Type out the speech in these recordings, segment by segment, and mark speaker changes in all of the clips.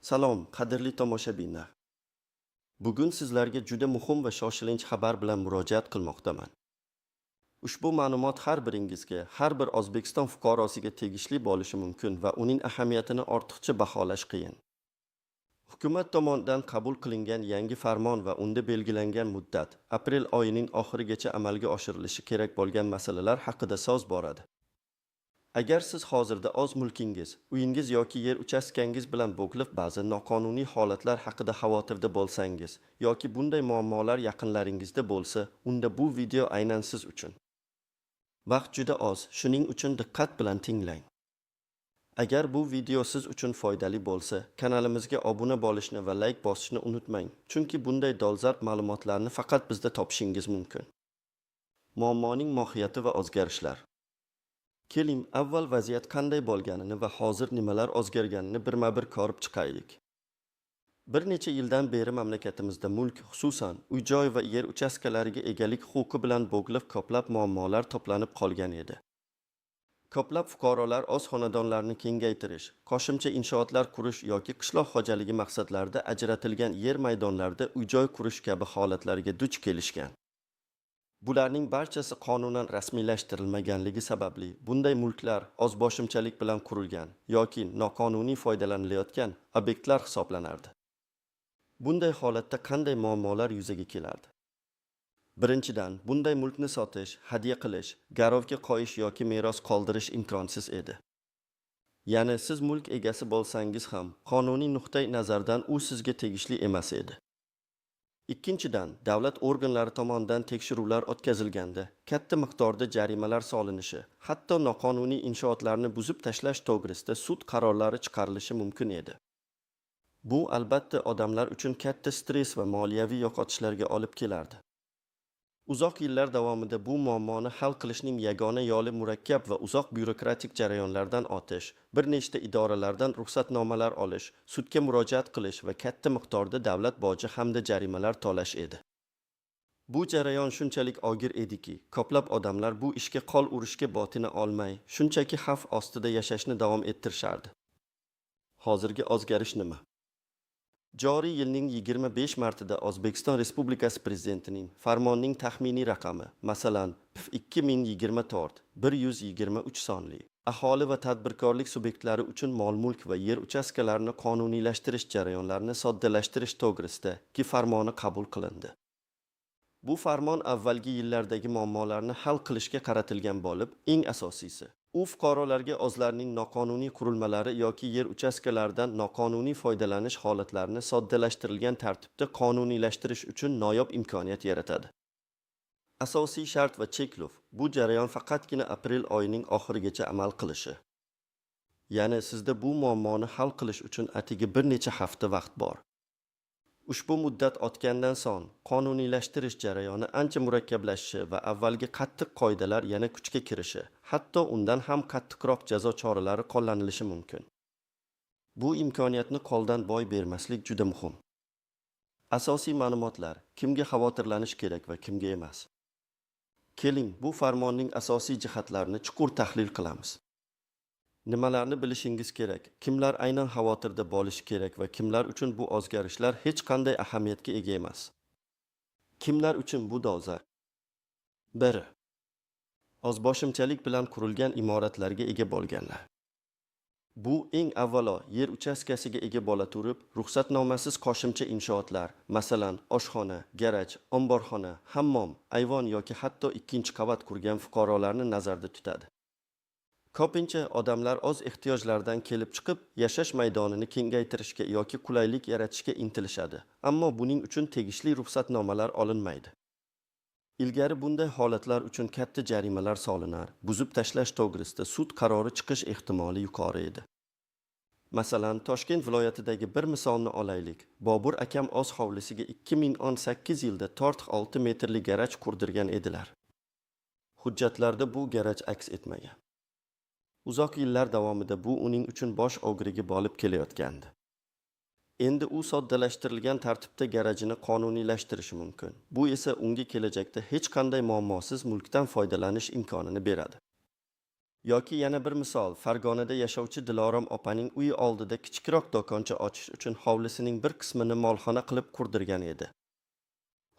Speaker 1: Salom, qadrli tomoshabinlar. Bugun sizlarga juda muhim va shoshilinch xabar bilan murojaat qilmoqdaman. Ushbu ma'lumot har biringizga, har bir O'zbekiston fuqarosiga tegishli bo'lishi mumkin va uning ahamiyatini ortiqcha baholash qiyin. Hukumat tomonidan qabul qilingan yangi farmon va unda belgilangan muddat aprel oyining oxirigacha amalga oshirilishi kerak bo'lgan masalalar haqida so'z boradi. Agar siz hozirda o'z mulkingiz, uyingiz yoki yer uchastkangiz bilan bog'liq ba'zi noqonuniy holatlar haqida xavotirda bo'lsangiz yoki bunday muammolar yaqinlaringizda bo'lsa, unda bu video aynan siz uchun. Vaqt juda oz, shuning uchun diqqat bilan tinglang. Agar bu video siz uchun foydali bo'lsa, kanalimizga obuna bo'lishni va like bosishni unutmang, chunki bunday dolzarb ma'lumotlarni faqat bizda topishingiz mumkin. Muammoning mohiyati va o'zgarishlar. Keling, avval vaziyat qanday bo'lganini va hozir nimalar o'zgarganini birma-bir ko'rib chiqaylik. Bir necha yildan beri mamlakatimizda mulk, xususan, uy-joy va yer uchastkalariga egalik huquqi bilan bog'liq ko'plab muammolar to'planib qolgan edi. Ko'plab fuqarolar o'z xonadonlarini kengaytirish, qo'shimcha inshootlar qurish yoki qishloq xo'jaligi maqsadlarida ajratilgan yer maydonlarida uy-joy qurish kabi holatlarga duch kelishgan. Bularning barchasi qonunan rasmiylashtirilmaganligi sababli bunday mulklar ozboshimchalik bilan qurilgan yoki noqonuniy foydalanilayotgan obyektlar hisoblanardi. Bunday holatda qanday muammolar yuzaga kelardi? Birinchidan, bunday mulkni sotish, hadya qilish, garovga qo'yish yoki meros qoldirish imkonsiz edi. Ya'ni siz mulk egasi bo'lsangiz ham, qonuniy nuqtai nazardan u sizga tegishli emas edi. Ikkinchidan, davlat organlari tomonidan tekshiruvlar o'tkazilganda katta miqdorda jarimalar solinishi, hatto noqonuniy inshootlarni buzib tashlash to'g'risida sud qarorlari chiqarilishi mumkin edi. Bu albatta odamlar uchun katta stress va moliyaviy yo'qotishlarga olib kelardi. Uzoq yillar davomida bu muammoni hal qilishning yagona yo'li murakkab va uzoq byurokratik jarayonlardan o'tish, bir nechta idoralardan ruxsatnomalar olish, sudga murojaat qilish va katta miqdorda davlat boji hamda jarimalar to'lash edi. Bu jarayon shunchalik og'ir ediki, ko'plab odamlar bu ishga qo'l urishga botina olmay, shunchaki xavf ostida yashashni davom ettirishardi. Hozirgi o'zgarish nima? Joriy yilning 25 martida O'zbekiston Respublikasi Prezidentining farmonining taxminiy raqami, masalan, PIF 2024 123 sonli aholi va tadbirkorlik subyektlari uchun mol-mulk va yer uchastkalarini qonuniylashtirish jarayonlarini soddalashtirish to'g'risida ki farmoni qabul qilindi. Bu farmon avvalgi yillardagi muammolarni hal qilishga qaratilgan bo'lib, eng asosiysi u fuqarolarga o'zlarining noqonuniy qurilmalari yoki yer uchastkalaridan noqonuniy foydalanish holatlarini soddalashtirilgan tartibda qonuniylashtirish uchun noyob imkoniyat yaratadi. Asosiy shart va cheklov bu jarayon faqatgina aprel oyining oxirigacha amal qilishi. Ya'ni sizda bu muammoni hal qilish uchun atigi bir necha hafta vaqt bor. Ushbu muddat o'tgandan so'ng qonuniylashtirish jarayoni ancha murakkablashishi va avvalgi qattiq qoidalar yana kuchga kirishi, hatto undan ham qattiqroq jazo choralari qo'llanilishi mumkin. Bu imkoniyatni qo'ldan boy bermaslik juda muhim. Asosiy ma'lumotlar, kimga xavotirlanish kerak va kimga emas. Keling, bu farmonning asosiy jihatlarini chuqur tahlil qilamiz. Nimalarni bilishingiz kerak, kimlar aynan xavotirda bo'lishi kerak va kimlar uchun bu o'zgarishlar hech qanday ahamiyatga ega emas. Kimlar uchun bu dolzarb? 1. Ozboshimchalik bilan qurilgan imoratlarga ega bo'lganlar. Bu eng avvalo yer uchastkasiga ega bo'la turib, ruxsatnomasiz qo'shimcha inshootlar, masalan, oshxona, garaj, omborxona, hammom, ayvon yoki hatto ikkinchi qavat qurgan fuqarolarni nazarda tutadi. Ko'pincha odamlar o'z ehtiyojlaridan kelib chiqib, yashash maydonini kengaytirishga yoki qulaylik yaratishga intilishadi, ammo buning uchun tegishli ruxsatnomalar olinmaydi. Ilgari bunday holatlar uchun katta jarimalar solinar, buzib tashlash to'g'risida sud qarori chiqish ehtimoli yuqori edi. Masalan, Toshkent viloyatidagi bir misolni olaylik. Bobur akam o'z hovlisiga 2018 yilda 4-6 metrli garaj qurdirgan edilar. Hujjatlarda bu garaj aks etmagan. Uzoq yillar davomida bu uning uchun bosh og'rigi bo'lib kelayotgandi. Endi u soddalashtirilgan tartibda garajini qonuniylashtirishi mumkin. Bu esa unga kelajakda hech qanday muammosiz mulkdan foydalanish imkonini beradi. Yoki yana bir misol, Farg'onada yashovchi Dilorom opaning uyi oldida kichikroq do'koncha ochish uchun hovlisining bir qismini molxona qilib qurdirgan edi.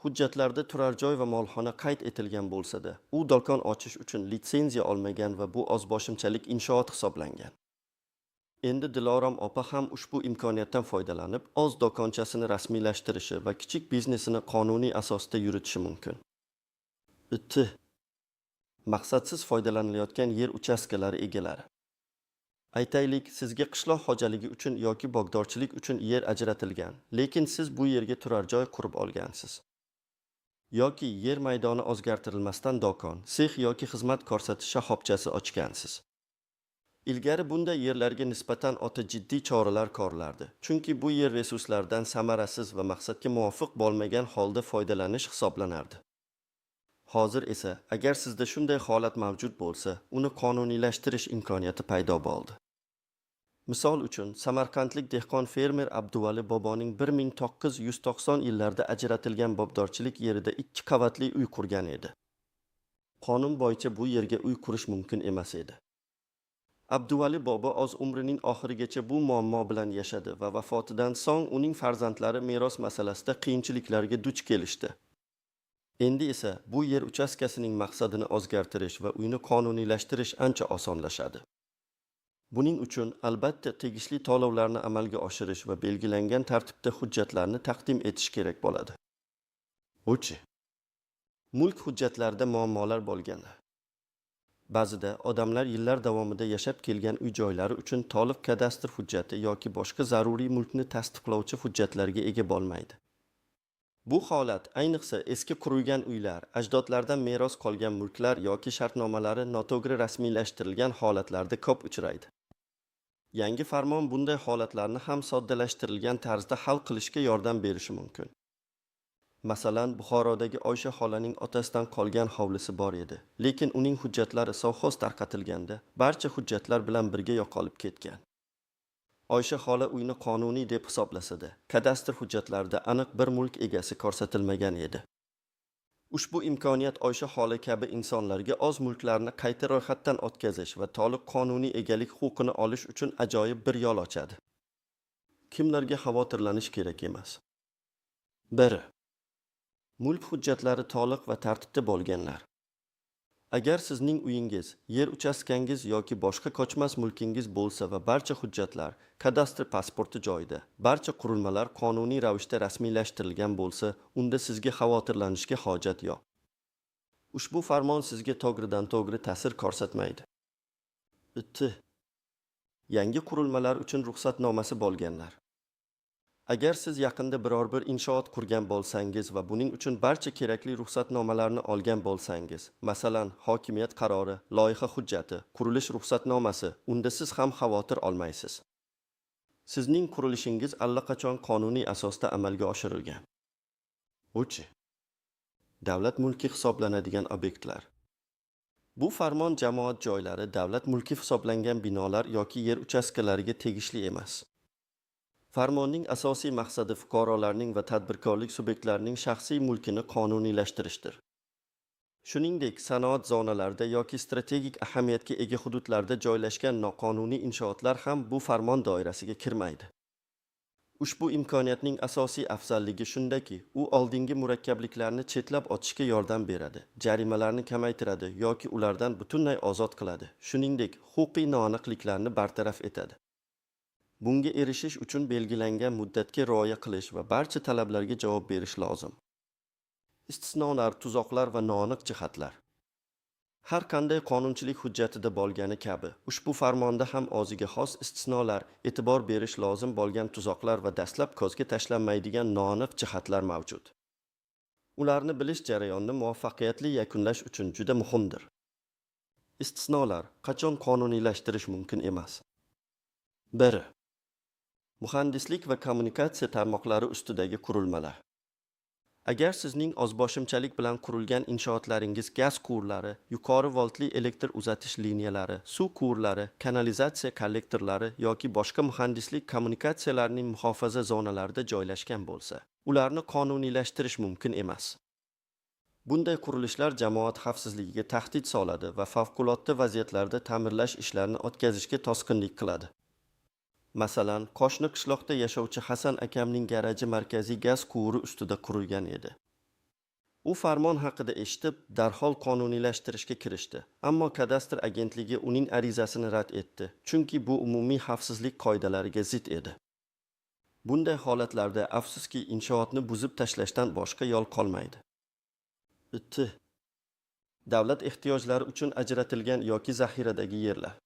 Speaker 1: Hujjatlarda turar joy va molxona qayd etilgan bo'lsa-da, u do'kon ochish uchun litsenziya olmagan va bu ozboshimchalik inshoot hisoblangan. Endi Dilorom opa ham ushbu imkoniyatdan foydalanib, o'z do'konchasini rasmiylashtirishi va kichik biznesini qonuniy asosda yuritishi mumkin. Bitti. Maqsadsiz foydalanilayotgan yer uchastkalari egalari. Aytaylik, sizga qishloq xo'jaligi uchun yoki bog'dorchilik uchun yer ajratilgan, lekin siz bu yerga turar joy qurib olgansiz. Yoki yer maydoni o'zgartirilmasdan do'kon, sex yoki xizmat ko'rsatish shoxobchasi ochgansiz. Ilgari bunday yerlarga nisbatan o'ta jiddiy choralar ko'rilardi, chunki bu yer resurslardan samarasiz va maqsadga muvofiq bo'lmagan holda foydalanish hisoblanardi. Hozir esa, agar sizda shunday holat mavjud bo'lsa, uni qonuniylashtirish imkoniyati paydo bo'ldi. Misol uchun, Samarqandlik dehqon fermer Abduvali boboning 1990 yillarda ajratilgan bog'dorchilik yerida 2 qavatli uy qurgan edi. Qonun bo'yicha bu yerga uy qurish mumkin emas edi. Abduvali bobo o'z umrining oxirigacha bu muammo bilan yashadi va vafotidan so'ng uning farzandlari meros masalasida qiyinchiliklarga duch kelishdi. Endi esa bu yer uchastkasining maqsadini o'zgartirish va uyni qonuniylashtirish ancha osonlashadi. Buning uchun albatta tegishli to'lovlarni amalga oshirish va belgilangan tartibda hujjatlarni taqdim etish kerak bo'ladi. Uchi. Mulk hujjatlarida muammolar bo'lgan. Ba'zida odamlar yillar davomida yashab kelgan uy-joylari uchun to'liq kadastr hujjati yoki boshqa zaruriy mulkni tasdiqlovchi hujjatlarga ega bo'lmaydi. Bu holat ayniqsa eski qurilgan uylar, ajdodlardan meros qolgan mulklar yoki shartnomalari noto'g'ri rasmiylashtirilgan holatlarda ko'p uchraydi. Yangi farmon bunday holatlarni ham soddalashtirilgan tarzda hal qilishga yordam berishi mumkin. Masalan, Buxorodagi Oysha xolaning otasidan qolgan hovlisi bor edi, lekin uning hujjatlari sovxoz tarqatilganda barcha hujjatlar bilan birga yo'qolib ketgan. Oysha xola uyni qonuniy deb hisoblasa-da, kadastr hujjatlarida aniq bir mulk egasi ko'rsatilmagan edi. Ushbu imkoniyat Oysha xola kabi insonlarga o'z mulklarni qayta ro'yxatdan o'tkazish va to'liq qonuniy egalik huquqini olish uchun ajoyib bir yo'l ochadi. Kimlarga xavotirlanish kerak emas? 1. Mulk hujjatlari to'liq va tartibda bo'lganlar. Agar sizning uyingiz, yer uchastkangiz yoki boshqa ko'chmas mulkingiz bo'lsa va barcha hujjatlar, kadastr pasporti joyida, barcha qurilmalar qonuniy ravishda rasmiylashtirilgan bo'lsa, unda sizga xavotirlanishga hojat yo'q. Ushbu farmon sizga to'g'ridan-to'g'ri ta'sir ko'rsatmaydi. Bitti. Yangi qurilmalar uchun ruxsatnomasi bo'lganlar. Agar siz yaqinda biror bir inshoot qurgan bo'lsangiz va buning uchun barcha kerakli ruxsatnomalarni olgan bo'lsangiz, masalan, hokimiyat qarori, loyiha hujjati, qurilish ruxsatnomasi, unda siz ham xavotir olmaysiz. Sizning qurilishingiz allaqachon qonuniy asosda amalga oshirilgan. 3. Davlat mulki hisoblanadigan obyektlar. Bu farmon jamoat joylari, davlat mulki hisoblangan binolar yoki yer uchastkalariga tegishli emas. Farmonning asosiy maqsadi fuqarolarning va tadbirkorlik subyektlarining shaxsiy mulkini qonuniylashtirishdir. Shuningdek, sanoat zonalarida yoki strategik ahamiyatga ega hududlarda joylashgan noqonuniy inshootlar ham bu farmon doirasiga kirmaydi. Ushbu imkoniyatning asosiy afzalligi shundaki, u oldingi murakkabliklarni chetlab o'tishga yordam beradi, jarimalarni kamaytiradi yoki ulardan butunlay ozod qiladi. Shuningdek, huquqiy noaniqliklarni bartaraf etadi. Bunga erishish uchun belgilangan muddatga rioya qilish va barcha talablarga javob berish lozim. Istisnolar, tuzoqlar va noaniq jihatlar. Har qanday qonunchilik hujjatida bo'lgani kabi, ushbu farmonda ham o'ziga xos istisnolar, e'tibor berish lozim bo'lgan tuzoqlar va dastlab ko'zga tashlanmaydigan noaniq jihatlar mavjud. Ularni bilish jarayonni muvaffaqiyatli yakunlash uchun juda muhimdir. Istisnolar qachon qonuniylashtirish mumkin emas? 1. Muhandislik va kommunikatsiya tarmoqlari ustidagi qurilmalar. Agar sizning ozboshimchalik bilan qurilgan inshootlaringiz gaz quvurlari, yuqori voltli elektr uzatish liniyalari, suv quvurlari, kanalizatsiya kollektorlari yoki boshqa muhandislik kommunikatsiyalarining muhofaza zonalarida joylashgan bo'lsa, ularni qonuniylashtirish mumkin emas. Bunday qurilishlar jamoat xavfsizligiga tahdid soladi va favqulodda vaziyatlarda ta'mirlash ishlarini o'tkazishga to'sqinlik qiladi. Masalan, qo'shni qishloqda yashovchi Hasan akamning garaji markaziy gaz quvuri ustida qurilgan edi. U farmon haqida eshitib, darhol qonuniylashtirishga kirishdi, ammo kadastr agentligi uning arizasini rad etdi, chunki bu umumiy xavfsizlik qoidalariga zid edi. Bunday holatlarda afsuski inshootni buzib tashlashdan boshqa yo'l qolmaydi. Davlat ehtiyojlari uchun ajratilgan yoki zaxiradagi yerlar.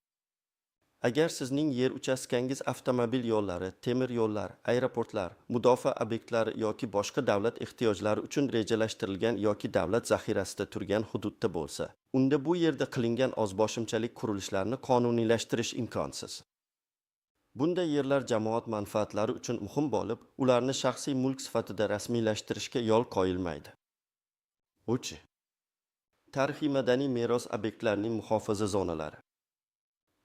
Speaker 1: Agar sizning yer uchastkangiz avtomobil yo'llari, temir yo'llar, aeroportlar, mudofaa obyektlari yoki boshqa davlat ehtiyojlari uchun rejalashtirilgan yoki davlat zaxirasida turgan hududda bo'lsa, unda bu yerda qilingan ozboshimchalik qurilishlarni qonuniylashtirish imkonsiz. Bunday yerlar jamoat manfaatlari uchun muhim bo'lib, ularni shaxsiy mulk sifatida rasmiylashtirishga yo'l qo'yilmaydi. Tarixiy madaniy meros obyektlarining muhofaza zonalari.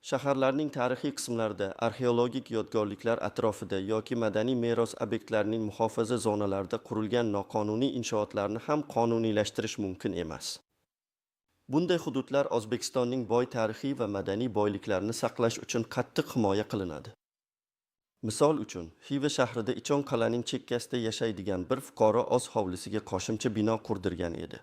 Speaker 1: Shaharlarning tarixiy qismlarida, arxeologik yodgorliklar atrofida yoki madaniy meros obyektlarining muhofaza zonalarida qurilgan noqonuniy inshootlarni ham qonuniylashtirish mumkin emas. Bunday hududlar O'zbekistonning boy tarixiy va madaniy boyliklarini saqlash uchun qattiq himoya qilinadi. Misol uchun, Xiva shahrida Ichon qal'aning chekkasida yashaydigan bir fuqaro o'z hovlisiga qo'shimcha bino qurdirgan edi.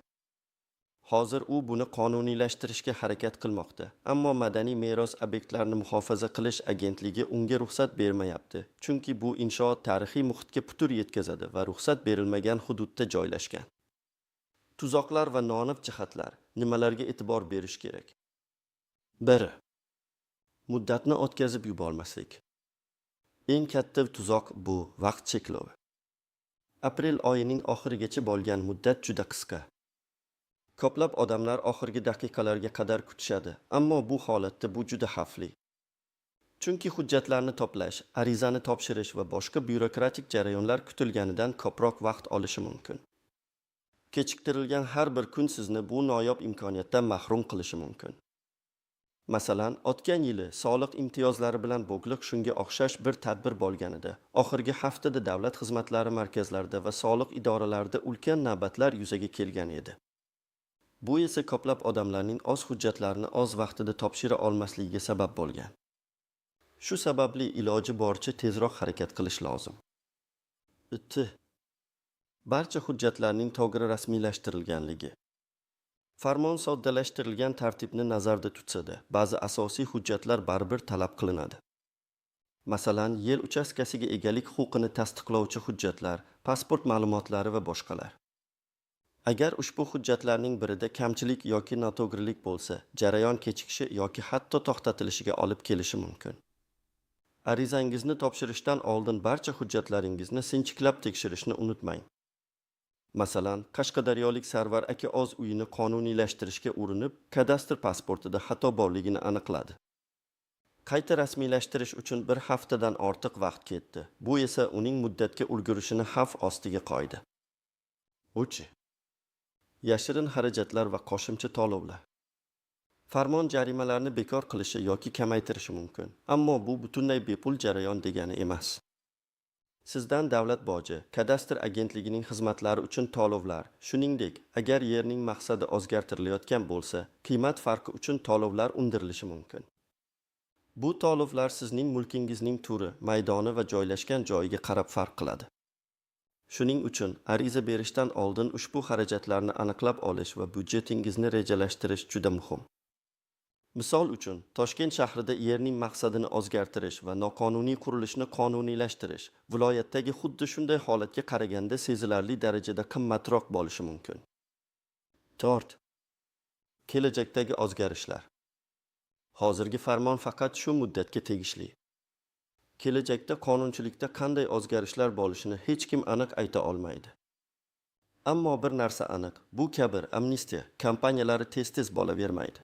Speaker 1: Hozir u buni qonuniylashtirishga harakat qilmoqda, ammo madaniy meros obyektlarini muhofaza qilish agentligi unga ruxsat bermayapti, chunki bu inshoot tarixiy muhitga putur yetkazadi va ruxsat berilmagan hududda joylashgan. Tuzoqlar va noaniq jihatlar. Nimalarga e'tibor berish kerak? 1. Muddatni o'tkazib yubormaslik. Eng katta tuzoq bu vaqt cheklovi. Aprel oyining oxirigacha bo'lgan muddat juda qisqa. Ko'plab odamlar oxirgi daqiqalarga qadar kutishadi, ammo bu holatda bu juda xavfli. Chunki hujjatlarni to'plash, arizani topshirish va boshqa byurokratik jarayonlar kutilganidan ko'proq vaqt olishi mumkin. Kechiktirilgan har bir kun sizni bu noyob imkoniyatdan mahrum qilishi mumkin. Masalan, o'tgan yili soliq imtiyozlari bilan bog'liq shunga o'xshash bir tadbir bo'lganida, oxirgi haftada davlat xizmatlari markazlarida va soliq idoralarida ulkan navbatlar yuzaga kelgan edi. Bu esa ko'plab odamlarning o'z hujjatlarini o'z vaqtida topshira olmasligiga sabab bo'lgan. Shu sababli iloji boricha tezroq harakat qilish lozim. Barcha hujjatlarning to'g'ri rasmiylashtirilganligi. Farmon soddalashtirilgan tartibni nazarda tutsa-da, ba'zi asosiy hujjatlar baribir talab qilinadi. Masalan, yer uchastkasiga egalik huquqini tasdiqlovchi hujjatlar, pasport ma'lumotlari va boshqalar. Agar ushbu hujjatlarning birida kamchilik yoki noto'g'rilik bo'lsa, jarayon kechikishi yoki hatto to'xtatilishiga olib kelishi mumkin. Arizangizni topshirishdan oldin barcha hujjatlaringizni sinchiklab tekshirishni unutmang. Masalan, Qashqadaryolik Sarvar aka o'z uyini qonuniylashtirishga urinib, kadastr pasportida xato borligini aniqladi. Qayta rasmiylashtirish uchun bir haftadan ortiq vaqt ketdi. Bu esa uning muddatga ulgurishini xavf ostiga qo'ydi. Yashirin xarajatlar va qo'shimcha to'lovlar. Farmon jarimalarni bekor qilishi yoki kamaytirishi mumkin, ammo bu butunlay bepul jarayon degani emas. Sizdan davlat boji, kadastr agentligining xizmatlari uchun to'lovlar, shuningdek, agar yerning maqsadi o'zgartirilayotgan bo'lsa, qiymat farqi uchun to'lovlar undirilishi mumkin. Bu to'lovlar sizning mulkingizning turi, maydoni va joylashgan joyiga qarab farq qiladi. Shuning uchun ariza berishdan oldin ushbu xarajatlarni aniqlab olish va byudjetingizni rejalashtirish juda muhim. Misol uchun, Toshkent shahrida yerning maqsadini o'zgartirish va noqonuniy qurilishni qonuniylashtirish viloyatdagi xuddi shunday holatga qaraganda sezilarli darajada qimmatroq bo'lishi mumkin. 4. Kelajakdagi o'zgarishlar. Hozirgi farmon faqat shu muddatga tegishli. Kelajakda qonunchilikda qanday o'zgarishlar bo'lishini hech kim aniq ayta olmaydi. Ammo bir narsa aniq, bu kabi amnistiya kampaniyalari tez-tez bo'lavermaydi.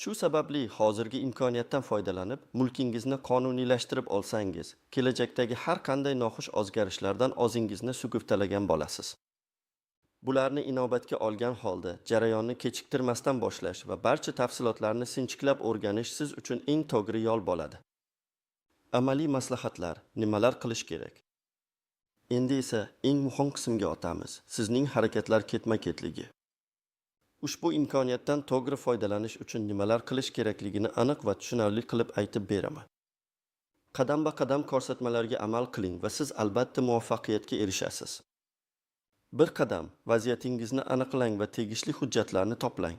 Speaker 1: Shu sababli hozirgi imkoniyatdan foydalanib, mulkingizni qonuniylashtirib olsangiz, kelajakdagi har qanday noxush o'zgarishlardan o'zingizni sug'urtalagan bo'lasiz. Bularni inobatga olgan holda jarayonni kechiktirmasdan boshlash va barcha tafsilotlarni sinchiklab o'rganish siz uchun eng to'g'ri yo'l bo'ladi. Amaliy maslahatlar: nimalar qilish kerak? Endi esa eng muhim qismga o'tamiz. Sizning harakatlar ketma-ketligi. Ushbu imkoniyatdan to'g'ri foydalanish uchun nimalar qilish kerakligini aniq va tushunarli qilib aytib beraman. Qadam-ba-qadam ko'rsatmalarga amal qiling va siz albatta muvaffaqiyatga erishasiz. Bir qadam, vaziyatingizni aniqlang va tegishli hujjatlarni to'plang.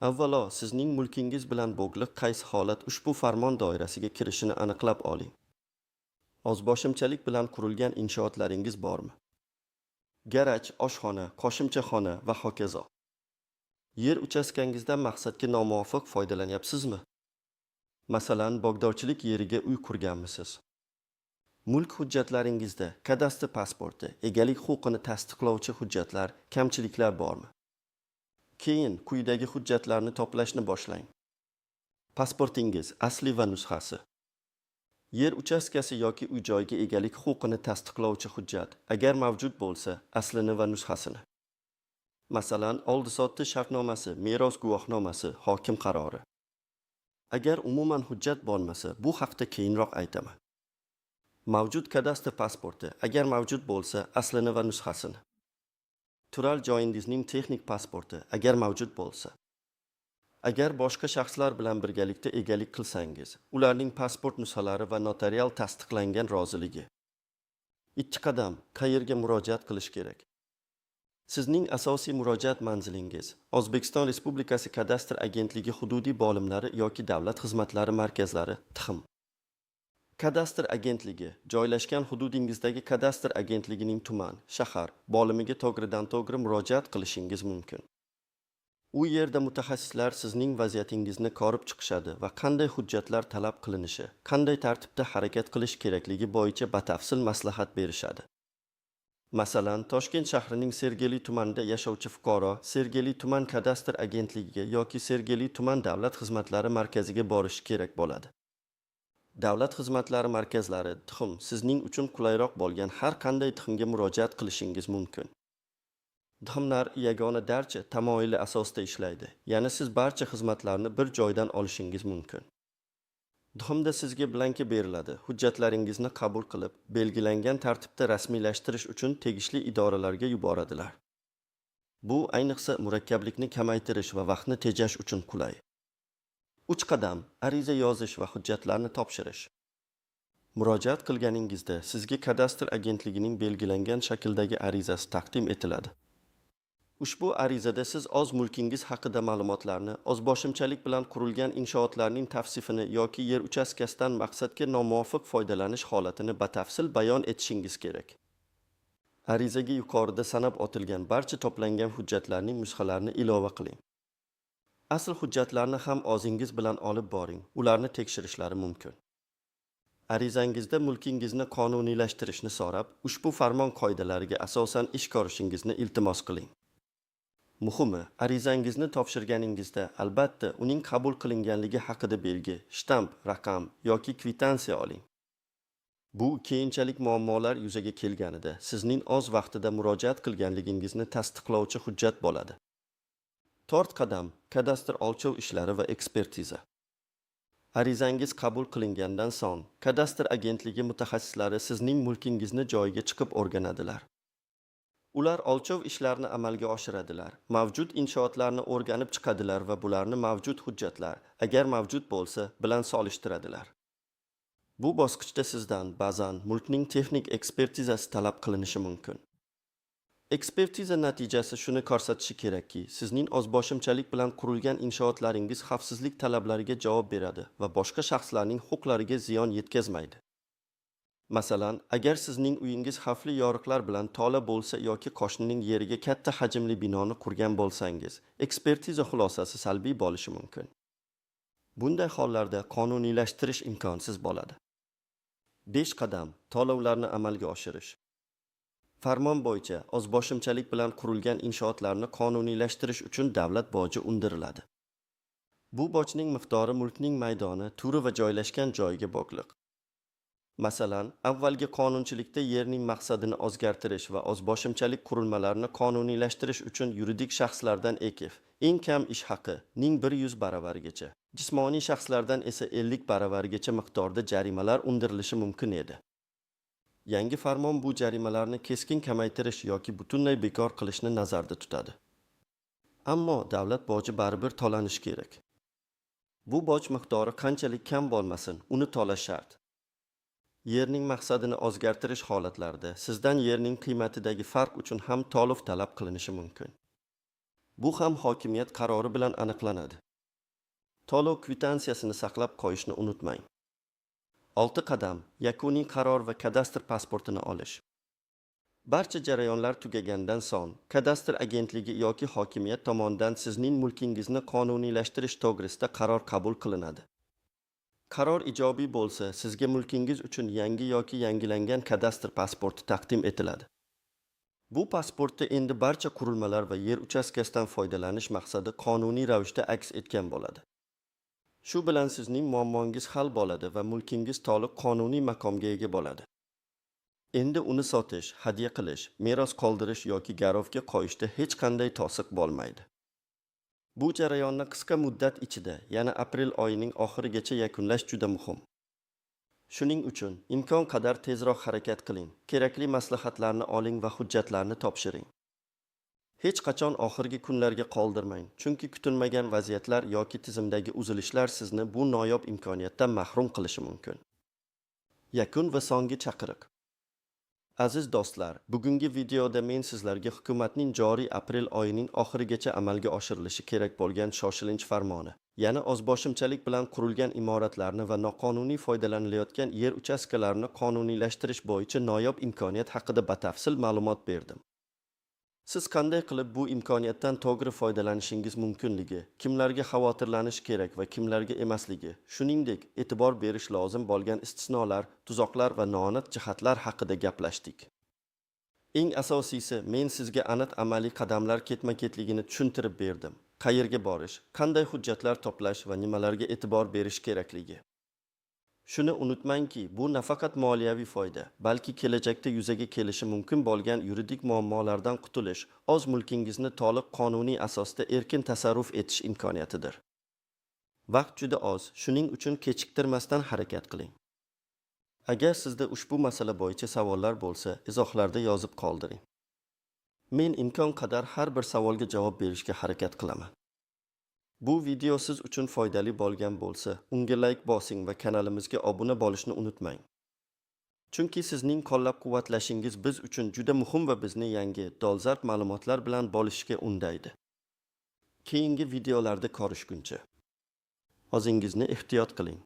Speaker 1: Avvalo, sizning mulkingiz bilan bog'liq qaysi holat ushbu farmon doirasiga kirishini aniqlab oling. Ozboshimchalik bilan qurilgan inshootlaringiz bormi? Garaj, oshxona, qo'shimcha va hokazo. Yer uchastkangizdan maqsadga nomuvofiq foydalanyapsizmi? Masalan, bog'dorchilik yeriga uy qurganmisiz? Mulk hujjatlaringizda kadastr pasporti, egalik huquqini tasdiqlovchi hujjatlar, kamchiliklar bormi? Keyin quyidagi hujjatlarni to'plashni boshlang. Pasportingiz asli va nusxasi. Yer uchastkasi yoki uy joyiga egalik huquqini tasdiqlovchi hujjat, agar mavjud bo'lsa, aslini va nusxasini. Masalan, oldi-sotdi shartnomasi, meros guvohnomasi, hokim qarori. Agar umuman hujjat bo'lmasa, bu haqda keyinroq aytaman. Mavjud kadastr pasporti, agar mavjud bo'lsa, aslini va nusxasini. Turar joyingizning texnik pasporti, agar mavjud bo'lsa. Agar boshqa shaxslar bilan birgalikda egalik qilsangiz, ularning pasport nusxalari va notarial tasdiqlangan roziligi. 2 qadam, qayerga murojaat qilish kerak? Sizning asosiy murojaat manzilingiz O'zbekiston Respublikasi Kadastr agentligi hududiy bo'limlari yoki davlat xizmatlari markazlari (TXM). Kadastr agentligi joylashgan hududingizdagi kadastr agentligining tuman, shahar bo'limiga to'g'ridan-to'g'ri murojaat qilishingiz mumkin. U yerda mutaxassislar sizning vaziyatingizni ko'rib chiqishadi va qanday hujjatlar talab qilinishi, qanday tartibda harakat qilish kerakligi bo'yicha batafsil maslahat berishadi. Masalan, Toshkent shahrining Sergeli tumanida yashovchi fuqaro Sergeli tuman kadastr agentligiga yoki Sergeli tuman davlat xizmatlari markaziga borishi kerak bo'ladi. Davlat xizmatlari markazlari (TXM) sizning uchun qulayroq bo'lgan har qanday TXMga murojaat qilishingiz mumkin. TXMlar yagona darcha tamoyili asosida ishlaydi, ya'ni siz barcha xizmatlarni bir joydan olishingiz mumkin. TXMda sizga blanka beriladi, hujjatlaringizni qabul qilib, belgilangan tartibda rasmiylashtirish uchun tegishli idoralarga yuboradilar. Bu ayniqsa murakkablikni kamaytirish va vaqtni tejash uchun qulay. 3 qadam, ariza yozish va hujjatlarni topshirish. Murojaat qilganingizda sizga kadastr agentligining belgilangan shakldagi arizasi taqdim etiladi. Ushbu arizada siz o'z mulkingiz haqida ma'lumotlarni, o'zboshimchalik bilan qurilgan inshootlarning tavsifini yoki yer uchastkasidan maqsadga nomuvofiq foydalanish holatini batafsil bayon etishingiz kerak. Arizaga yuqorida sanab o'tilgan barcha to'plangan hujjatlarning nusxalarini ilova qiling. Asl hujjatlarni ham o'zingiz bilan olib boring, ularni tekshirishlari mumkin. Arizangizda mulkingizni qonuniylashtirish so'rab, ushbu farmon qoidalariga asosan ish ko'rishingizni iltimos qiling. Muhimi, arizangizni topshirganingizda albatta uning qabul qilinganligi haqida belgi, shtamp, raqam yoki kvitansiya oling. Bu keyinchalik muammolar yuzaga kelganida sizning o'z vaqtida murojaat qilganligingizni tasdiqlovchi hujjat bo'ladi. 4 qadam, kadastr o'lchov ishlari va ekspertiza. Arizangiz qabul qilingandan so'ng, kadastr agentligi mutaxassislari sizning mulkingizni joyiga chiqib o'rganadilar. Ular o'lchov ishlarini amalga oshiradilar, mavjud inshootlarni o'rganib chiqadilar va bularni mavjud hujjatlar, agar mavjud bo'lsa, bilan solishtiradilar. Bu bosqichda sizdan ba'zan mulkning texnik ekspertizasi talab qilinishi mumkin. Ekspertiza natijasi shuni ko'rsatishi kerakki, sizning o'zboshimchalik bilan qurilgan inshootlaringiz xavfsizlik talablariga javob beradi va boshqa shaxslarning huquqlariga ziyon yetkazmaydi. Masalan, agar sizning uyingiz xavfli yoriqlar bilan to'la bo'lsa yoki qo'shnining yeriga katta hajmli binoni qurgan bo'lsangiz, ekspertiza xulosasi salbiy bo'lishi mumkin. Bunday hollarda qonuniylashtirish imkonsiz bo'ladi. 5 qadam, to'lovlarni amalga oshirish. Farmon bo'yicha o'zboshimchalik bilan qurilgan inshootlarni qonuniylashtirish uchun davlat boji undiriladi. Bu bojning miqdori mulkning maydoni, turi va joylashgan joyiga bog'liq. Masalan, avvalgi qonunchilikda yerning maqsadini o'zgartirish va o'zboshimchalik qurilmalarni qonuniylashtirish uchun yuridik shaxslardan ekif, eng kam ish haqi ning 100 baravarigacha, jismoniy shaxslardan esa 50 baravarigacha miqdorda jarimalar undirilishi mumkin edi. Yangi farmon bu jarimalarni keskin kamaytirish yoki butunlay bekor qilishni nazarda tutadi. Ammo davlat boji baribir to'lanishi kerak. Bu boj miqdori qanchalik kam bo'lmasin, uni to'lash shart. Yerning maqsadini o'zgartirish holatlarida sizdan yerning qiymatidagi farq uchun ham to'lov talab qilinishi mumkin. Bu ham hokimiyat qarori bilan aniqlanadi. To'lov kvitansiyasini saqlab qo'yishni unutmang. 6 qadam: yakuniy qaror va kadastr pasportini olish. Barcha jarayonlar tugagandan so'ng, kadastr agentligi yoki hokimiyat tomonidan sizning mulkingizni qonuniylashtirish to'g'risida qaror qabul qilinadi. Qaror ijobiy bo'lsa, sizga mulkingiz uchun yangi yoki yangilangan kadastr pasporti taqdim etiladi. Bu pasportda endi barcha qurilmalar va yer uchastkasidan foydalanish maqsadi qonuniy ravishda aks etgan bo'ladi. Shu bilan sizning muammongiz hal bo'ladi va mulkingiz to'liq qonuniy maqomga ega bo'ladi. Endi uni sotish, hadya qilish, meros qoldirish yoki garovga qo'yishda hech qanday to'siq bo'lmaydi. Bu jarayonni qisqa muddat ichida, ya'ni aprel oyining oxirigacha yakunlash juda muhim. Shuning uchun imkon qadar tezroq harakat qiling, kerakli maslahatlarni oling va hujjatlarni topshiring. Hech qachon oxirgi kunlarga qoldirmang, chunki kutilmagan vaziyatlar yoki tizimdagi uzilishlar sizni bu noyob imkoniyatdan mahrum qilishi mumkin. Yakun va so'nggi chaqiriq. Aziz do'stlar, bugungi videoda men sizlarga hukumatning joriy aprel oyining oxirigacha amalga oshirilishi kerak bo'lgan shoshilinch farmoni, ya'ni o'zboshimchalik bilan qurilgan imoratlarni va noqonuniy foydalanilayotgan yer uchastkalarini qonuniylashtirish bo'yicha noyob imkoniyat haqida batafsil ma'lumot berdim. Siz qanday qilib bu imkoniyatdan to'g'ri foydalanishingiz mumkinligi, kimlarga xavotirlanish kerak va kimlarga emasligi, shuningdek, e'tibor berish lozim bo'lgan istisnolar, tuzoqlar va noaniq jihatlar haqida gaplashdik. Eng asosiysi, men sizga aniq amaliy qadamlar ketma-ketligini tushuntirib berdim. Qayerga borish, qanday hujjatlar to'plash va nimalarga e'tibor berish kerakligi. Shuni unutmangki, bu nafaqat moliyaviy foyda, balki kelajakda yuzaga kelishi mumkin bo'lgan yuridik muammolardan qutulish, o'z mulkingizni to'liq qonuniy asosda erkin tasarruf etish imkoniyatidir. Vaqt juda oz, shuning uchun kechiktirmasdan harakat qiling. Agar sizda ushbu masala bo'yicha savollar bo'lsa, izohlarda yozib qoldiring. Men imkon qadar har bir savolga javob berishga harakat qilaman. Bu video siz uchun foydali bo'lgan bo'lsa, unga like bosing va kanalimizga obuna bo'lishni unutmang. Chunki sizning qo'llab-quvvatlashingiz biz uchun juda muhim va bizni yangi, dolzarb ma'lumotlar bilan bo'lishga undaydi. Keyingi videolarda ko'rishguncha o'zingizni ehtiyot qiling.